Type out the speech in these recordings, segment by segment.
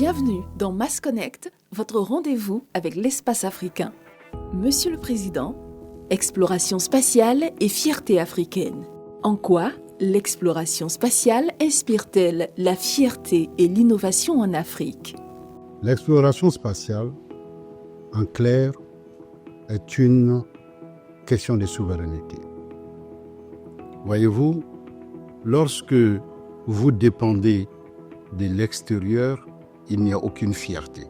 Bienvenue dans Mass Connect, votre rendez-vous avec l'espace africain. Monsieur le Président, exploration spatiale et fierté africaine. En quoi l'exploration spatiale inspire-t-elle la fierté et l'innovation en Afrique? L'exploration spatiale, en clair, est une question de souveraineté. Voyez-vous, lorsque vous dépendez de l'extérieur, il n'y a aucune fierté.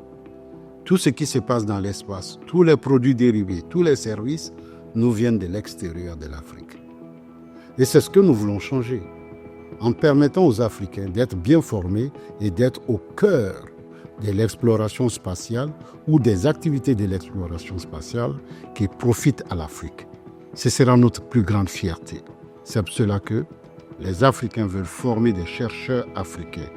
Tout ce qui se passe dans l'espace, tous les produits dérivés, tous les services, nous viennent de l'extérieur de l'Afrique. Et c'est ce que nous voulons changer, en permettant aux Africains d'être bien formés et d'être au cœur de l'exploration spatiale ou des activités de l'exploration spatiale qui profitent à l'Afrique. Ce sera notre plus grande fierté. C'est pour cela que les Africains veulent former des chercheurs africains.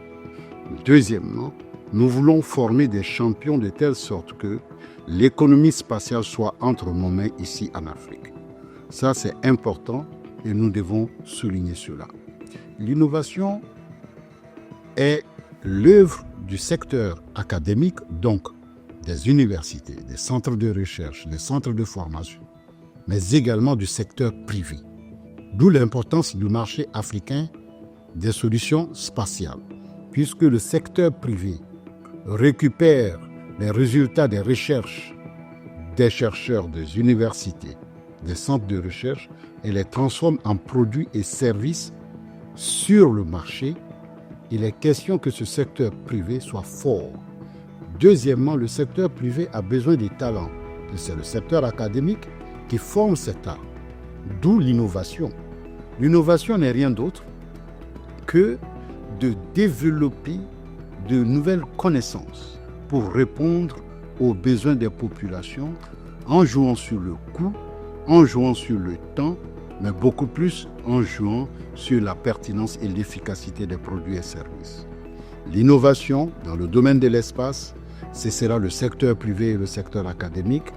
Deuxièmement, nous voulons former des champions de telle sorte que l'économie spatiale soit entre nos mains ici en Afrique. Ça, c'est important et nous devons souligner cela. L'innovation est l'œuvre du secteur académique, donc des universités, des centres de recherche, des centres de formation, mais également du secteur privé. D'où l'importance du marché africain des solutions spatiales, puisque le secteur privé récupère les résultats des recherches des chercheurs des universités, des centres de recherche et les transforme en produits et services sur le marché. Il est question que ce secteur privé soit fort. Deuxièmement, le secteur privé a besoin des talents. C'est le secteur académique qui forme cet art. D'où l'innovation. L'innovation n'est rien d'autre que de développer de nouvelles connaissances pour répondre aux besoins des populations en jouant sur le coût, en jouant sur le temps, mais beaucoup plus en jouant sur la pertinence et l'efficacité des produits et services. L'innovation dans le domaine de l'espace, ce sera le secteur privé et le secteur académique.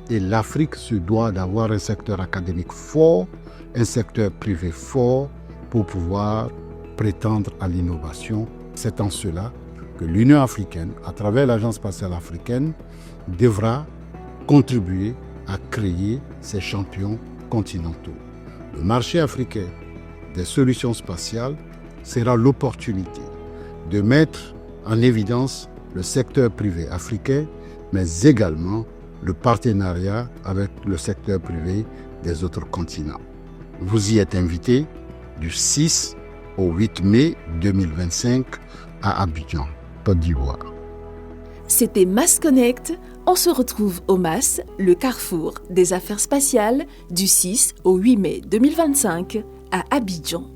Et l'Afrique se doit d'avoir un secteur académique fort, un secteur privé fort pour pouvoir prétendre à l'innovation. C'est en cela que l'Union africaine, à travers l'Agence spatiale africaine, devra contribuer à créer ces champions continentaux. Le marché africain des solutions spatiales sera l'opportunité de mettre en évidence le secteur privé africain, mais également le partenariat avec le secteur privé des autres continents. Vous y êtes invités du 6 au 8 mai 2025 à Abidjan, Côte d'Ivoire. C'était Mass Connect. On se retrouve au MAS, le carrefour des affaires spatiales, du 6 au 8 mai 2025 à Abidjan.